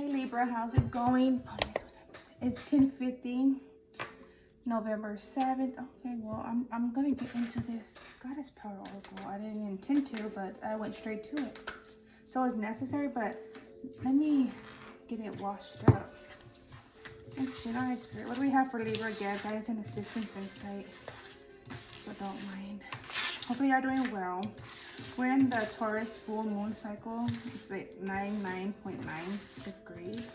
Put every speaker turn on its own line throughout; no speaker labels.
Libra, how's it going? Oh, it's 10:50, November 7th. Okay, well, I'm gonna get into this Goddess Power Oracle. I didn't intend to, but I went straight to it. So it's necessary, but let me get it washed up. Actually, all right, Spirit. What do we have for Libra again? Guidance and assistance, insight. So don't mind. Hopefully you're doing well. We're in the Taurus full moon cycle. It's like 9.9 degrees.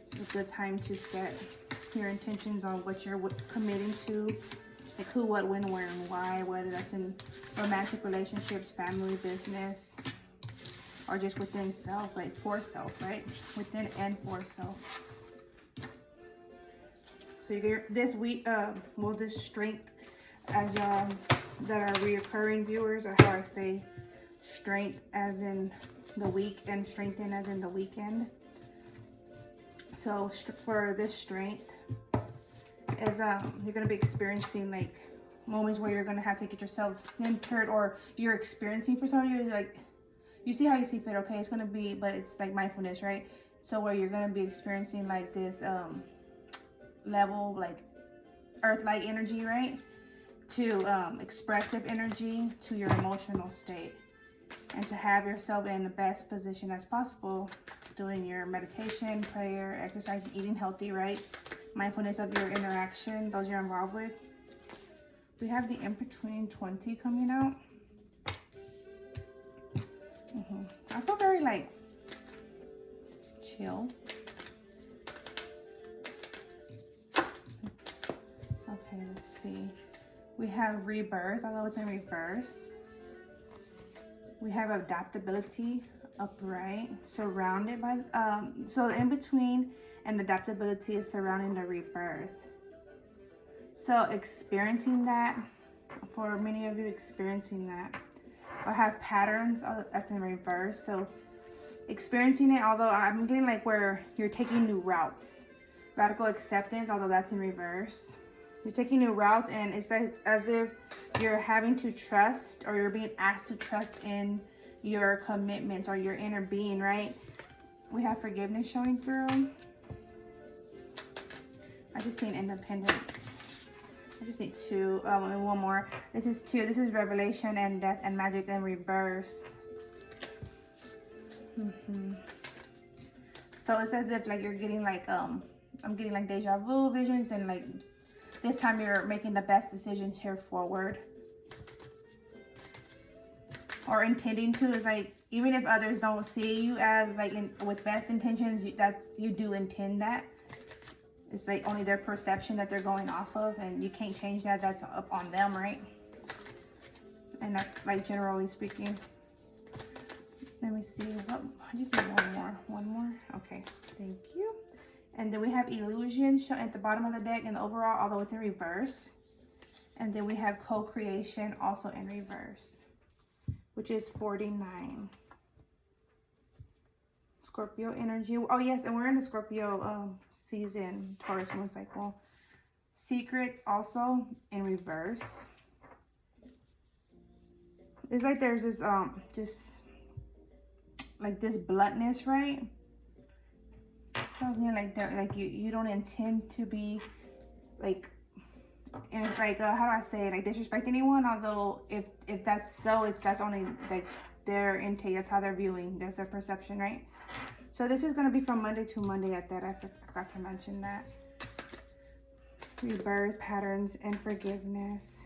It's a good time to set your intentions on what you're committing to, like who, what, when, where, and why, whether that's in romantic relationships, family, business, or just within self, like for self, right? Within and for self. So you get this week, well, this strength, as y'all that are reoccurring viewers, or how I say strength as in the week and strengthen as in the weekend. So for this strength is you're going to be experiencing like moments where you're going to have to get yourself centered, or you're experiencing, for some of you, like you see how you see fit, okay? It's going to be, but it's like mindfulness, right? So where you're going to be experiencing like this level, like earth-like energy, right? To expressive energy, to your emotional state, and to have yourself in the best position as possible, doing your meditation, prayer, exercise, eating healthy, right? Mindfulness of your interaction, those you're involved with. We have the in-between 20 coming out. I feel very like chill. Okay, let's see. We have rebirth, although it's in reverse. We have adaptability, upright, surrounded by, so the in-between and adaptability is surrounding the rebirth. So experiencing that, for many of you experiencing that. I have patterns, that's in reverse. So experiencing it, although I'm getting like where you're taking new routes. Radical acceptance, although that's in reverse. You're taking new routes, and it's like as if you're having to trust, or you're being asked to trust in your commitments or your inner being, right? We have forgiveness showing through. I just seen independence. I just need two, and one more. This is two. This is revelation and death and magic in reverse. So it's as if like you're getting like, I'm getting like deja vu visions, and like this time you're making the best decisions here forward. Or intending to, is like, even if others don't see you as like with best intentions, you do intend that. It's like only their perception that they're going off of, and you can't change that. That's up on them, right? And that's like generally speaking. Let me see. I just need one more. Okay, thank you. And then we have illusion at the bottom of the deck in the overall, although it's in reverse. And then we have co-creation also in reverse, which is 49. Scorpio energy. Oh yes, and we're in the Scorpio season, Taurus moon cycle. Secrets also in reverse. It's like there's this just like this bluntness, right? So I was thinking like that, like you don't intend to be like, and it's like how do I say it, like disrespect anyone, although if that's so, that's only like their intake, that's how they're viewing, that's their perception, right? So this is going to be from Monday to Monday at that. I forgot to mention that. Rebirth, patterns, and forgiveness.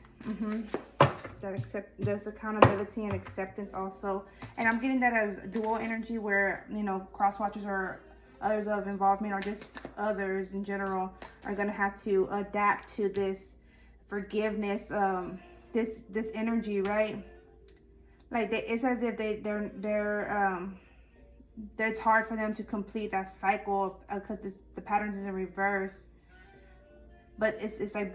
There's accountability and acceptance also. And I'm getting that as dual energy, where, you know, cross watchers or others of involvement, or just others in general, are going to have to adapt to this forgiveness, this energy, right? Like it's as if it's hard for them to complete that cycle because the patterns is in reverse. But it's like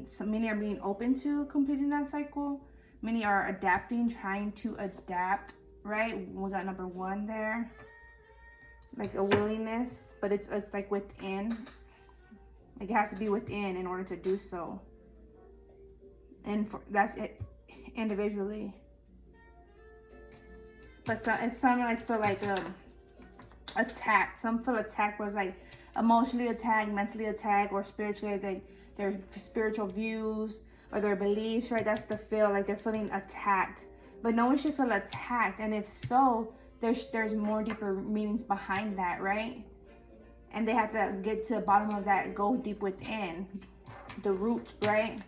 so many are being open to completing that cycle. Many are adapting, trying to adapt, right? We got number 1 there, like a willingness, but it's like within. Like it has to be within in order to do so. And that's it individually. But so it's something like for like attacked. Some feel attacked, was like emotionally attacked, mentally attacked, or spiritually, like their spiritual views or their beliefs, right? That's the feel, like they're feeling attacked. But no one should feel attacked, and if so, there's more deeper meanings behind that, right? And they have to get to the bottom of that, go deep within the root, right?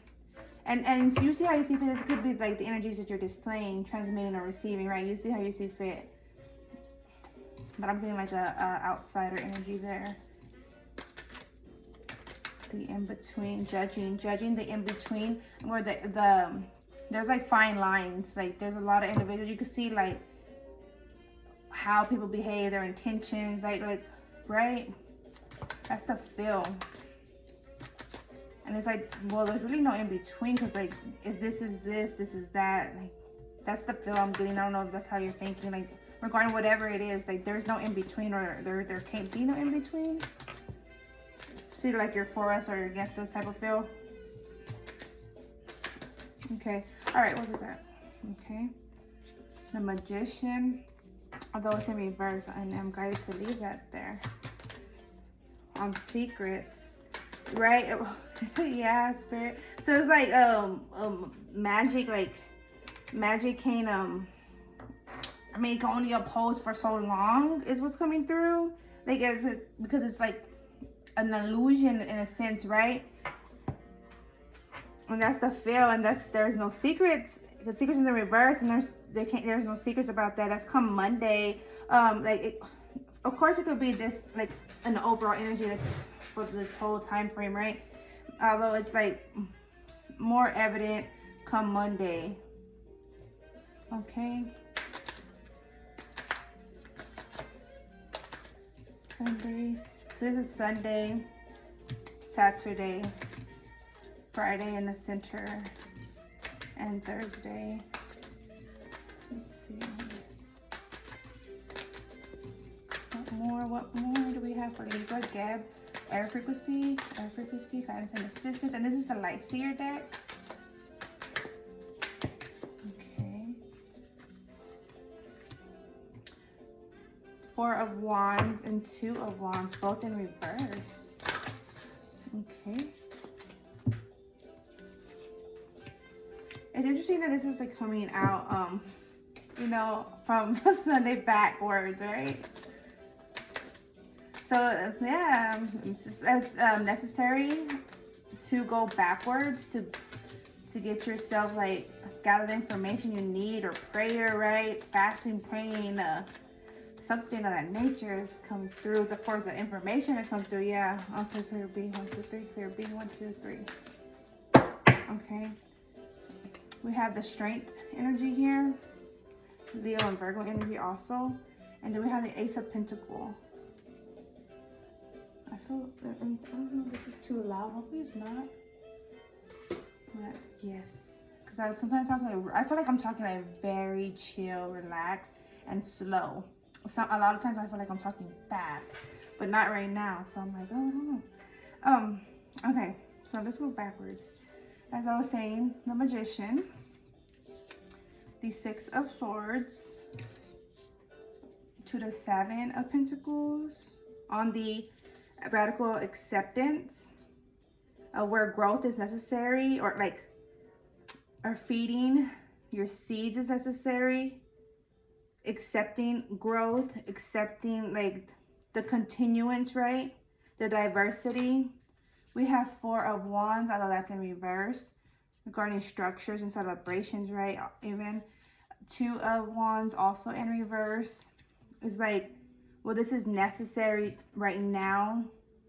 And you see how you see fit. This could be like the energies that you're displaying, transmitting, or receiving, right? You see how you see fit. But I'm getting like a outsider energy there. The in-between, judging the in-between, where there's like fine lines. Like there's a lot of individuals. You can see like how people behave, their intentions, like right? That's the feel. And it's like, well, there's really no in-between, because like if this is this, this is that. Like that's the feel I'm getting. I don't know if that's how you're thinking, like regarding whatever it is. Like there's no in-between, or there can't be no in-between. So you're like, you're for us or against us type of feel. Okay. All right, what is that? Okay. The Magician. Although it's in reverse, I am guided to leave that there. On secrets, right? Yeah, spirit. So it's like magic, like magic can I mean, it can only oppose for so long is what's coming through. Like because it's like an illusion in a sense, right? And that's the feel, and there's no secrets. The secrets in the reverse, and there's no secrets about that. That's come Monday. Of course it could be this like an overall energy, like for this whole time frame, right? Although it's like more evident come Monday. Okay. Sundays. So this is Sunday, Saturday, Friday in the center, and Thursday. Let's see. What more do we have for Libra? Geb, air frequency, guidance and assistance. And this is the Light Seer deck. Okay. Four of Wands and Two of Wands, both in reverse. Okay. It's interesting that this is like coming out, you know, from Sunday backwards, right? So yeah, it's necessary to go backwards to get yourself like gather the information you need, or prayer, right? Fasting, praying, something of that nature is coming through. For the information that comes through, yeah. Okay, clear B, 1, 2, 3, clear B, 1, 2, 3. Okay. We have the Strength energy here, Leo and Virgo energy also, and then we have the Ace of Pentacles. I don't know if this is too loud. Hopefully it's not. But yes, because I sometimes talk like, I feel like I'm talking like very chill, relaxed, and slow. So a lot of times I feel like I'm talking fast, but not right now. So I'm like, oh, I don't know. Okay, so let's go backwards. As I was saying, the Magician, the Six of Swords, to the Seven of Pentacles, on the radical acceptance, where growth is necessary, or like, or feeding your seeds is necessary, accepting growth, accepting like the continuance, right? The diversity. We have Four of Wands, although that's in reverse, regarding structures and celebrations, right? Even Two of Wands, also in reverse. It's like, well, this is necessary right now.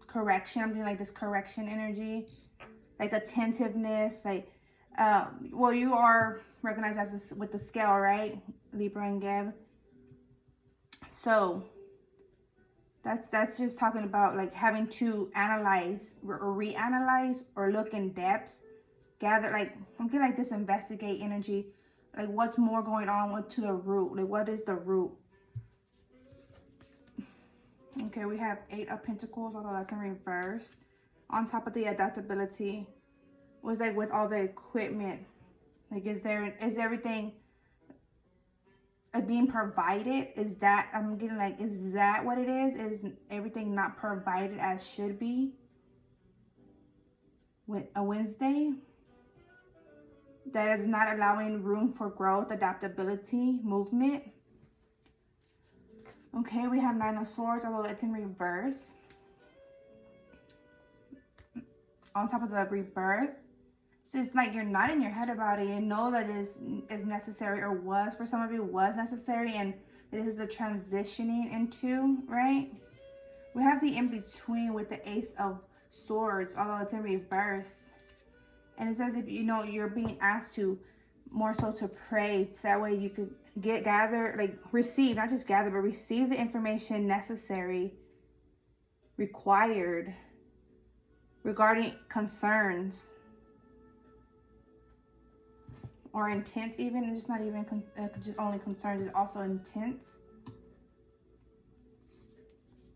Correction. I'm getting like this correction energy, like attentiveness, like, well, you are recognized as this with the scale, right? Libra and Geb. So that's just talking about like having to analyze or reanalyze or look in depth, gather, like, I'm getting like this investigate energy, like what's more going on to the root, like what is the root. Okay, we have Eight of Pentacles, although that's in reverse. On top of the adaptability was like with all the equipment, like is everything being provided. Is that, I'm getting like, is that what it is? Is everything not provided as should be with a Wednesday? That is not allowing room for growth, adaptability, movement. Okay, we have Nine of Swords, although it's in reverse. On top of the rebirth. So it's like you're not in your head about it. You know that is necessary, or was, for some of you, was necessary, and this is the transitioning into, right? We have the in-between with the Ace of Swords, although it's in reverse. And it says, if you know, you're being asked to more so to pray, so that way you could gather, like receive, not just gather, but receive the information necessary, required, regarding concerns or intents. Even it's not even just only concerns, it's also intents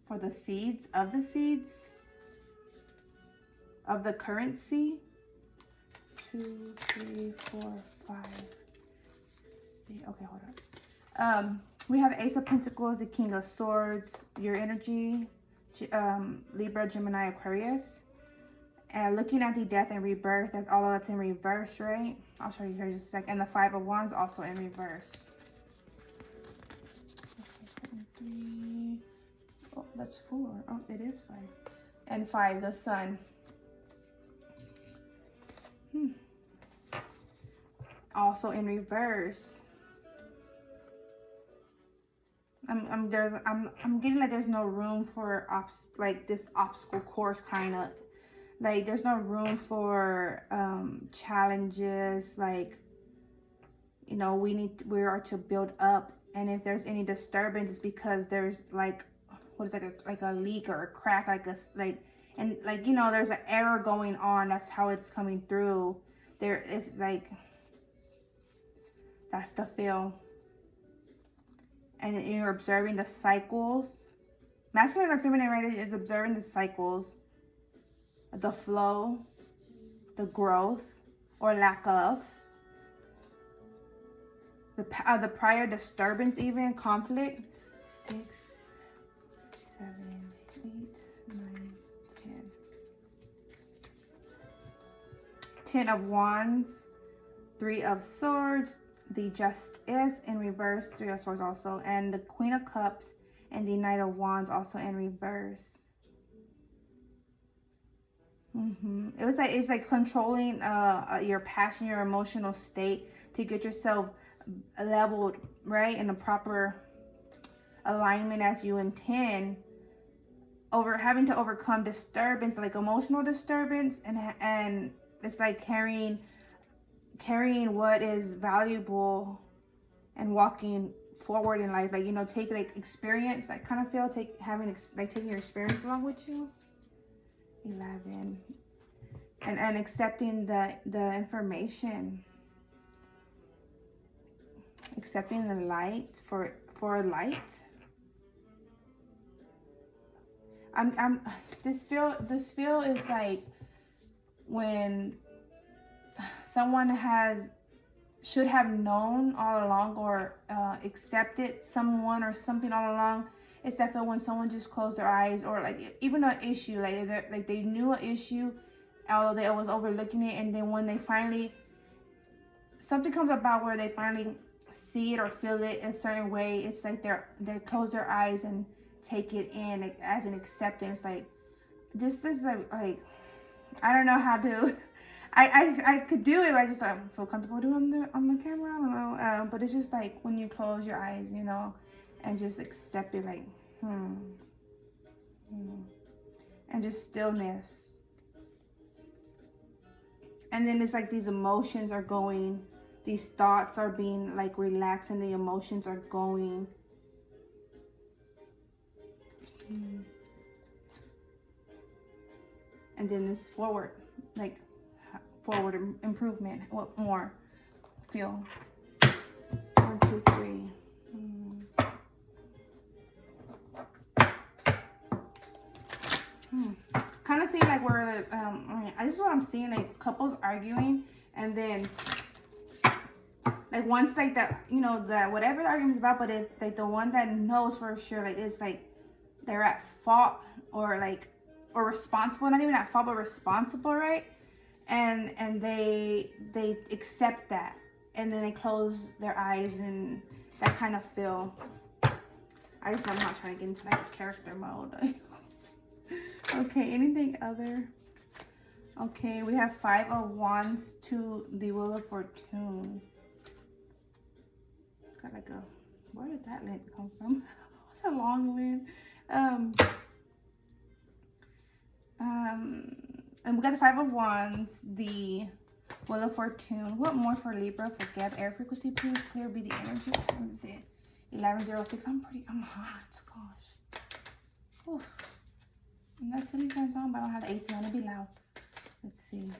for the seeds of the currency. 2, 3, 4, 5. See, okay, hold on. We have the Ace of Pentacles, the King of Swords, your energy, Libra, Gemini, Aquarius. And looking at the Death and Rebirth, that's all that's in reverse, right? I'll show you here in just a second. And the Five of Wands also in reverse. Okay, 3. Oh, that's 4. Oh, it is 5. And 5, the Sun. Also in reverse. I'm getting like there's no room for this obstacle course, kind of like there's no room for challenges, like, you know, we are to build up, and if there's any disturbance, it's because there's like, what is that, like a leak or a crack, and like, you know, there's an error going on. That's how it's coming through. There is like, that's the feel. And you're observing the cycles. Masculine or feminine, right, is observing the cycles, the flow, the growth or lack of, the prior disturbance, even conflict. 6, 7, 8, 9, 10. 10 of Wands, 3 of Swords, the Justice in reverse, 3 of Swords also, and the Queen of Cups and the Knight of Wands also in reverse. It was like, it's like controlling your passion, your emotional state, to get yourself leveled, right, in a proper alignment as you intend. Having to overcome disturbance, like emotional disturbance, and it's like carrying what is valuable and walking forward in life, like, you know, take like experience, like kind of feel, taking your experience along with you. 11. And accepting the information, accepting the light for light. This feel is like when someone should have known all along, or accepted someone or something all along. It's that feel when someone just closed their eyes, or like even an issue, like they knew an issue, although they was overlooking it, and then when they finally, something comes about where they finally see it or feel it in a certain way, it's like they close their eyes and take it in, like, as an acceptance. Like this is like I don't know how to. I could do it, but I just don't feel comfortable doing it on the camera. I don't know, but it's just like when you close your eyes, you know, and just accept it, like and just stillness. And then it's like these emotions are going, these thoughts are being like relaxed, and the emotions are going. And then it's forward, like forward improvement. What more? Feel 1, 2, 3. Kind of seeing like we're this is what I'm seeing, like couples arguing, and then Like once like that, you know, that whatever the argument's about, but if like the one that knows for sure, like it's like they're at fault or like or responsible, not even at fault but responsible, right? And they accept that, and then they close their eyes and that kind of feel. I just know I'm not trying to get into like a character mode. Okay, anything other? Okay, we have 5 of Wands to the Wheel of Fortune. Got like a, where did that lint come from? It's a long lint. And we got the 5 of Wands, the Wheel of Fortune. What more for Libra? For Gab, air frequency, please. Clear be the energy. What time is it? 11:06. I'm hot. Gosh. Oof. I'm not ceiling fans on, but I don't have the AC on. It'll be loud. Let's see.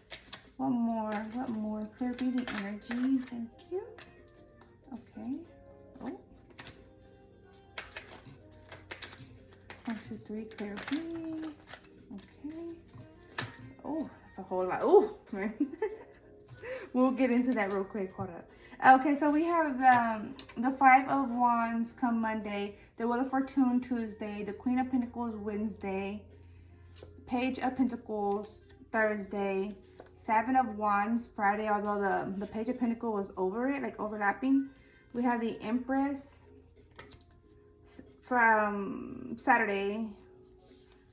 What more? What more? Clear be the energy. Thank you. Okay. Oh. 1, 2, 3. Clear be. Okay. Oh, that's a whole lot. Oh, man. We'll get into that real quick. Hold up. Okay, so we have the 5 of Wands come Monday, the Wheel of Fortune Tuesday, the Queen of Pentacles Wednesday, Page of Pentacles Thursday, 7 of Wands Friday, although the Page of Pentacles was over it, like overlapping. We have the Empress from Saturday,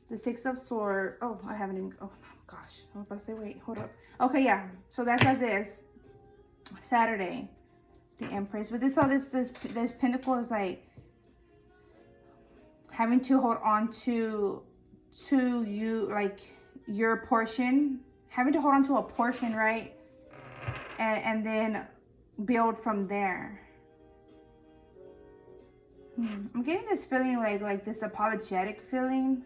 the 6 of Swords. Oh, I haven't even, oh gosh, I was about to say, wait, hold up. Okay, yeah, so that's as is. Saturday, the Empress. But this Pentacle is like having to hold on to you, like your portion, having to hold on to a portion, right? And then build from there. I'm getting this feeling like this apologetic feeling.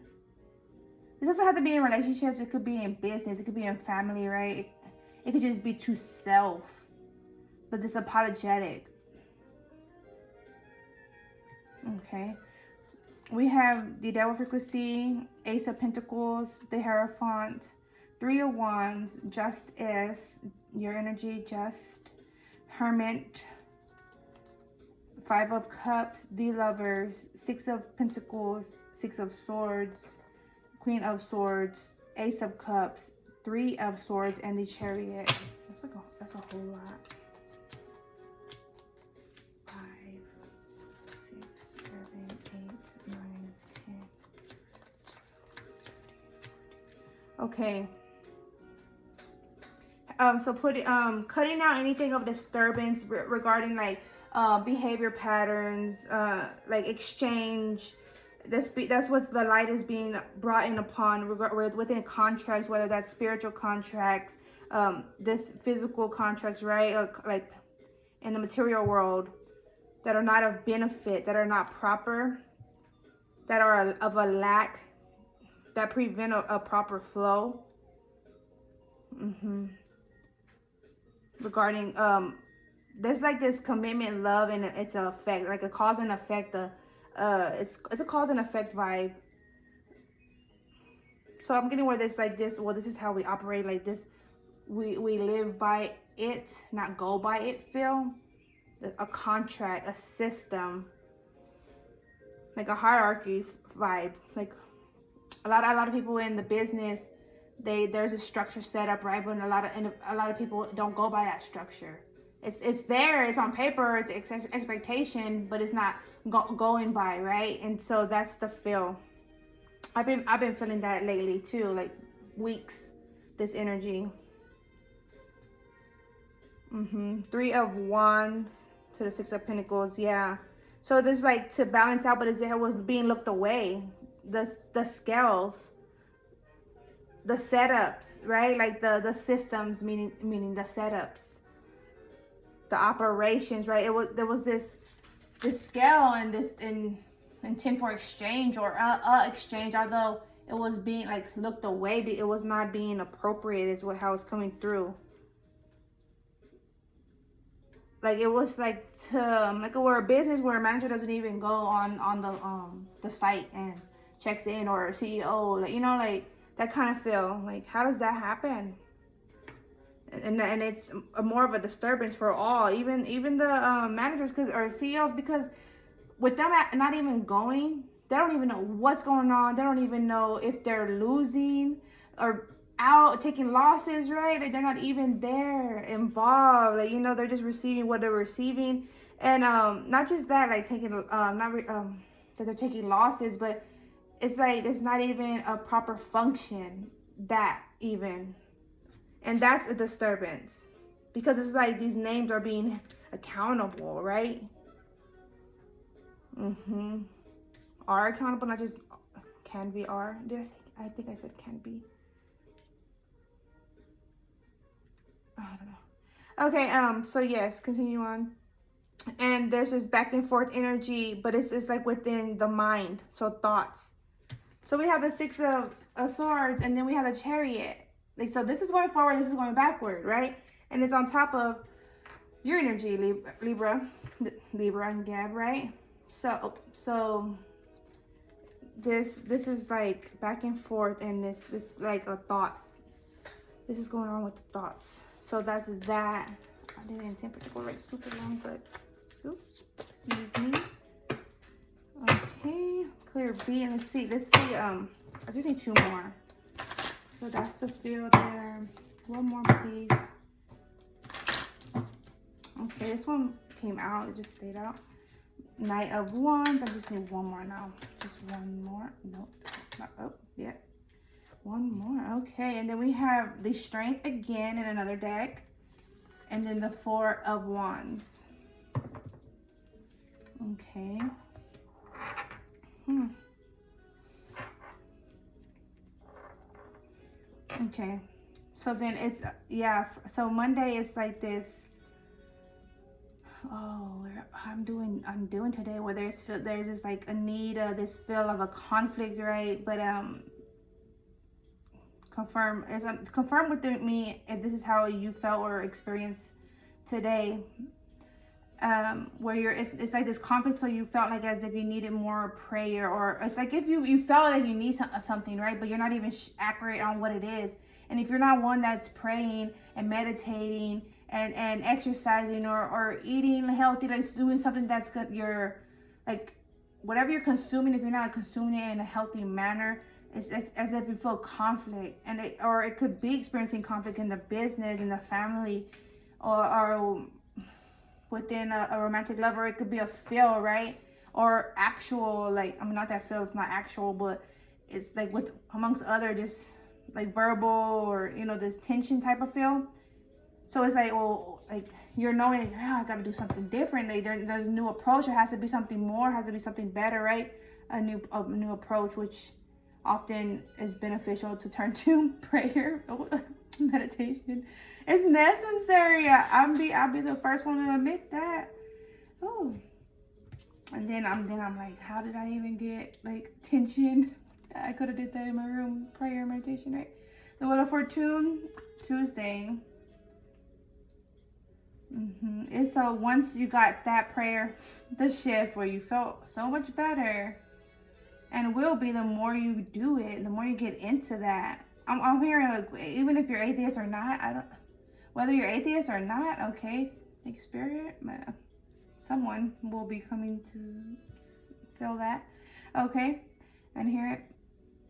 This doesn't have to be in relationships. It could be in business. It could be in family, right? It could just be to self. But this apologetic. Okay. We have the Devil frequency, Ace of Pentacles, the Hierophant, 3 of Wands, Justice, your energy, Just, Hermit, 5 of Cups, the Lovers, 6 of Pentacles, 6 of Swords, Queen of Swords, Ace of Cups, 3 of Swords, and the Chariot. That's a whole lot. 5, 6, 7, 8, 9, 10, 12, 13, 14. Okay. So cutting out anything of disturbance regarding like behavior patterns, like exchange. That's what the light is being brought in upon within contracts, whether that's spiritual contracts, this physical contracts, right? Like in the material world, that are not of benefit, that are not proper, that are of a lack, that prevent a proper flow. Regarding there's like this commitment, love, and it's an effect, like a cause and effect. It's a cause and effect vibe. So I'm getting where there's like this, well, this is how we operate, like this, we live by it, not go by it feel. A contract, a system, like a hierarchy vibe. Like a lot of people in the business, there's a structure set up, right? But a lot of people don't go by that structure. It's there, it's on paper, it's expectation, but it's not going by, right? And so that's the feel. I've been feeling that lately too, like weeks, this energy. 3 of Wands to the 6 of Pentacles, yeah. So there's like to balance out, but it was being looked away. The scales, the setups, right? Like the systems, meaning the setups, the operations, right? There was this scale and this intent for exchange or exchange, although it was being like looked away, but it was not being appropriate, is how it's coming through. Like it was like we're a business where a manager doesn't even go on the site and checks in, or a CEO, like, you know, like that kind of feel. Like, how does that happen? and it's more of a disturbance for all, even the managers or CEOs, because with them not even going, they don't even know what's going on. They don't even know if they're losing or out taking losses, right? Like they're not even there involved. Like, you know, they're just receiving what they're receiving, and not just that, like taking that they're taking losses, but it's like it's not even a proper function that even, and that's a disturbance because it's like these names are being accountable, right? Are accountable, not just can be are. Did I say? I think I said can be. Oh, I don't know. Okay, so yes, continue on. And there's this back and forth energy, but it's like within the mind, so thoughts. So we have the Six of Swords, and then we have the Chariot. Like, so this is going forward, this is going backward, right? And it's on top of your energy, Libra and Gab, right? So this is like back and forth, and this like a thought. This is going on with the thoughts. So that's that. I didn't intend for it to go like super long, but oops, excuse me. Okay, clear B, and let's see. I just need 2 more. So that's the field there. 1 more, please. Okay, this one came out. It just stayed out. Knight of Wands. I just need 1 more now. Just 1 more. Nope, it's not. Oh, yeah. 1 more. Okay, and then we have the Strength again in another deck. And then the 4 of Wands. Okay. Okay. So then it's, yeah. So Monday is like this. Oh, I'm doing today where there's this like a need, this feel of a conflict, right? But confirm with me if this is how you felt or experienced today. Where it's like this conflict, so you felt like as if you needed more prayer, or it's like if you felt like you need something, right? But you're not even accurate on what it is. And if you're not one that's praying and meditating and exercising or eating healthy, like doing something that's good, you're like whatever you're consuming, if you're not consuming it in a healthy manner, it's as if you feel conflict, and it could be experiencing conflict in the business, in the family, or within a romantic love, or it could be a feel, right? Or actual, like, I mean, not that feel, it's not actual, but it's like with amongst other, just like verbal, or, you know, this tension type of feel. So it's like, well, like you're knowing, oh, I got to do something different. Like there's a new approach. It has to be something more, has to be something better, right? A new approach, which often is beneficial to turn to prayer, meditation. It's necessary. I'll be the first one to admit that. Oh, and then I'm like, how did I even get like tension? I could have did that in my room, prayer, meditation, right? The Wheel of Fortune, Tuesday. And so once you got that prayer, the shift where you felt so much better, and will be the more you do it, the more you get into that. I'm hearing, like, even if you're atheist or not, whether you're atheist or not, okay, thank you, Spirit, someone will be coming to feel that, okay, and hear it.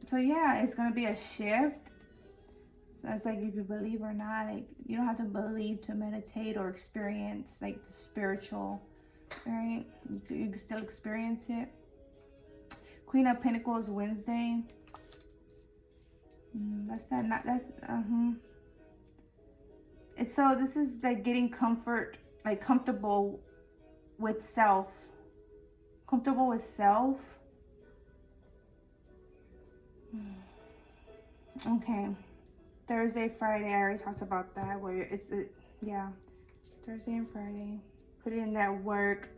So yeah, it's gonna be a shift. So it's like if you believe or not, like you don't have to believe to meditate or experience like the spiritual, right? You can still experience it. Queen of Pentacles, Wednesday. That's that. Not that's. And so this is like getting comfort, like comfortable with self. Comfortable with self. Okay. Thursday, Friday. I already talked about that. Where yeah. Thursday and Friday. Put in that work.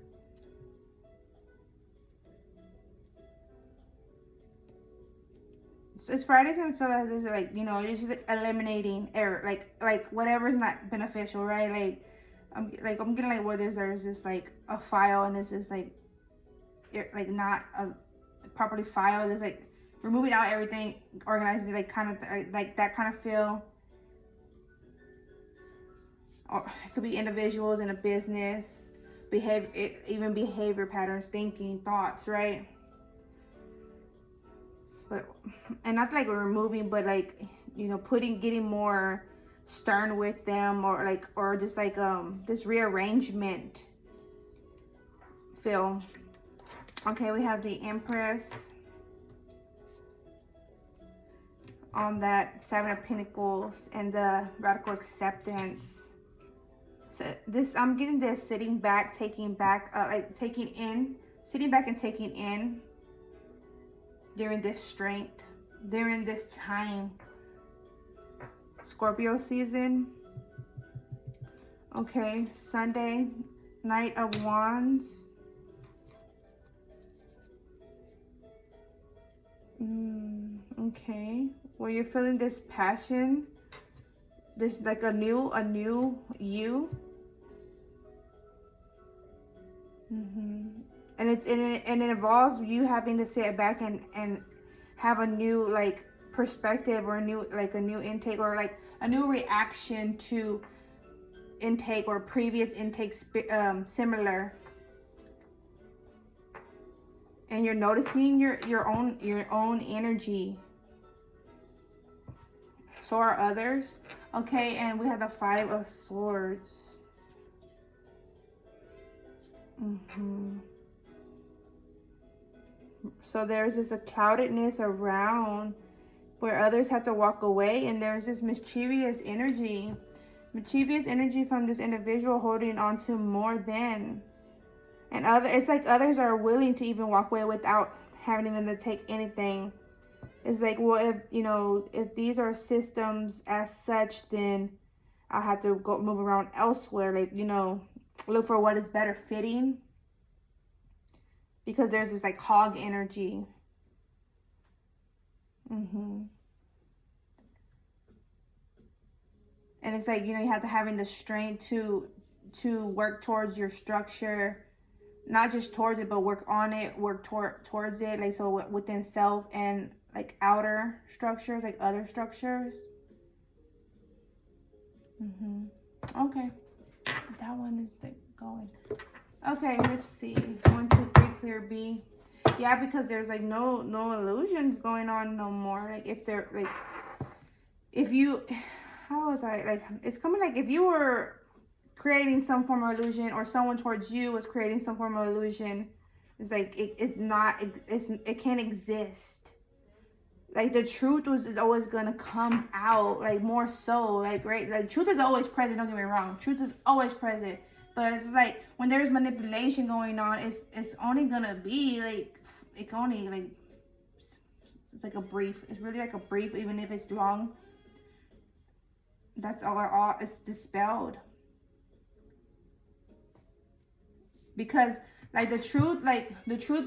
It's Friday's gonna feel as it's like, you know, it's just like eliminating error, like whatever's not beneficial, right? Like I'm getting like where there's just like a file, and this is like not properly filed. It's like removing out everything, organizing, like kind of like that kind of feel. or it could be individuals in a business, even behavior patterns, thinking, thoughts, right? But, and not like removing, but like, you know, getting more stern with them, or like, or just like this rearrangement feel. Okay, we have the Empress on that Seven of Pentacles and the radical acceptance. So this, I'm getting this sitting back, taking back, like taking in, sitting back and taking in during this strength, during this time. Scorpio season. Okay, Sunday, Knight of Wands. Okay, where you're feeling this passion, this like a new you. And it involves you having to sit back and have a new like perspective, or a new intake, or like a new reaction to intake or previous intakes similar. And you're noticing your own energy. So are others. Okay, and we have the Five of Swords. So there's this cloudedness around where others have to walk away, and there's this mischievous energy from this individual holding on to more than. And it's like others are willing to even walk away without having them to take anything. It's like, well, if, you know, if these are systems as such, then I'll have to go move around elsewhere. Like, you know, look for what is better fitting. Because there's this like hog energy. And it's like, you know, you have to having the strength to work towards your structure. Not just towards it, but work on it, work towards it. Like, so within self and like outer structures, like other structures. Okay, that one is going. Okay, let's see. 1, 2, 3, clear B. Yeah, because there's like no illusions going on no more. Like if they're like, if you, how was I, like, it's coming like if you were creating some form of illusion, or someone towards you was creating some form of illusion, it's like it can't exist. Like the truth is always gonna come out, like more so, like, right, like truth is always present, don't get me wrong, truth is always present, but it's like when there's manipulation going on, it's only gonna be like, it can only like, it's like a brief, it's really like a brief, even if it's long, that's all it's dispelled. Because like the truth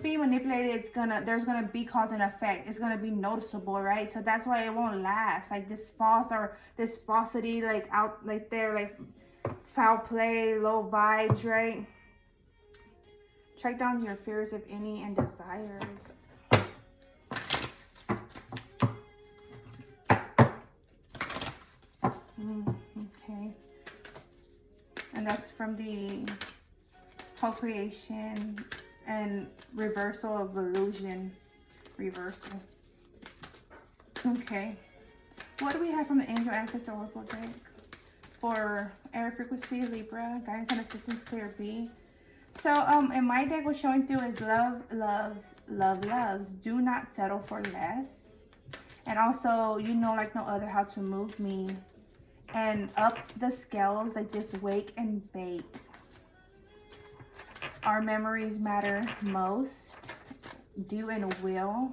being manipulated, there's gonna be cause and effect. It's gonna be noticeable, right? So that's why it won't last. Like this falsity, like out, like there, like foul play, low vibes, right? Check down your fears, if any, and desires. Okay. And that's from the co-creation and reversal of illusion. Reversal. Okay. What do we have from the Angel Ancestor Oracle deck? For air frequency, Libra, guidance and assistance, clear B. So, and my deck was showing through is love loves, love loves. Do not settle for less. And also, you know like no other how to move me. And up the scales, like this, wake and bake. Our memories matter most. Do and will.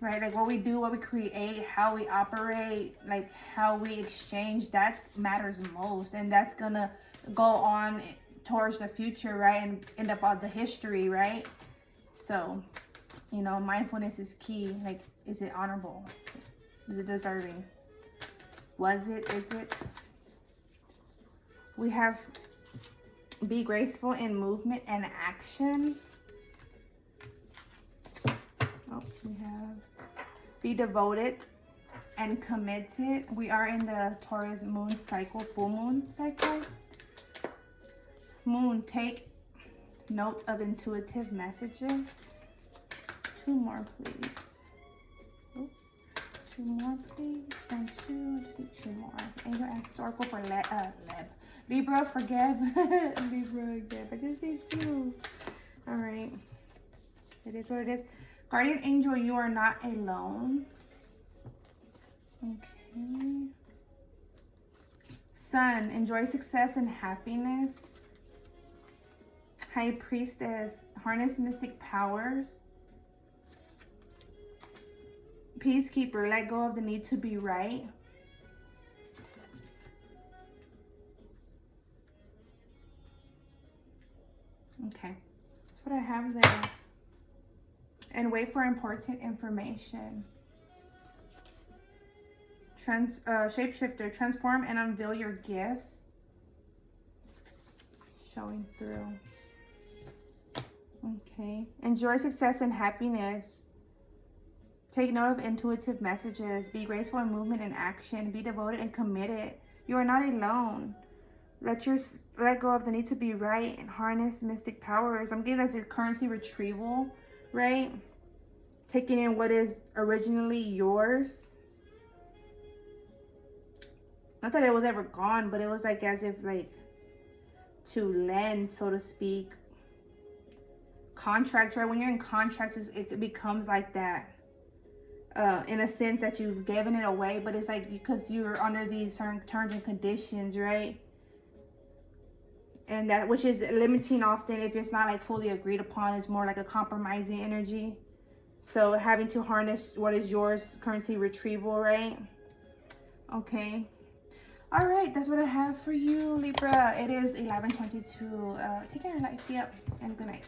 Right? Like what we do, what we create, how we operate, like how we exchange, that matters most. And that's gonna go on towards the future, right? And end up on the history, right? So, you know, mindfulness is key. Like, is it honorable? Is it deserving? Was it? Is it? We have be graceful in movement and action. Oh, we have be devoted and committed. We are in the Taurus moon cycle, full moon cycle. Moon, take note of intuitive messages. 2 more, please. Ooh, 2 more, please. 1, 2. I just need 2 more. Angel Ancestor Oracle for Libra for Geb. Libra and Geb. I just need 2. All right. It is what it is. Guardian Angel, you are not alone. Okay. Sun, enjoy success and happiness. High Priestess, harness mystic powers. Peacekeeper, let go of the need to be right. Okay, that's what I have there. And wait for important information. Shapeshifter, transform and unveil your gifts. Showing through. Okay, enjoy success and happiness. Take note of intuitive messages. Be graceful in movement and action. Be devoted and committed. You are not alone. Let go of the need to be right and harness mystic powers. I'm getting that's a currency retrieval, right? Taking in what is originally yours. Not that it was ever gone, but it was like as if like to lend, so to speak. Contracts, right? When you're in contracts, it becomes like that. In a sense that you've given it away, but it's like because you're under these certain terms and conditions, right? And that, which is limiting often if it's not like fully agreed upon, is more like a compromising energy. So having to harness what is yours, currency retrieval, right? Okay. All right, that's what I have for you, Libra. It is 11:22. Take care of life. Yep, and good night.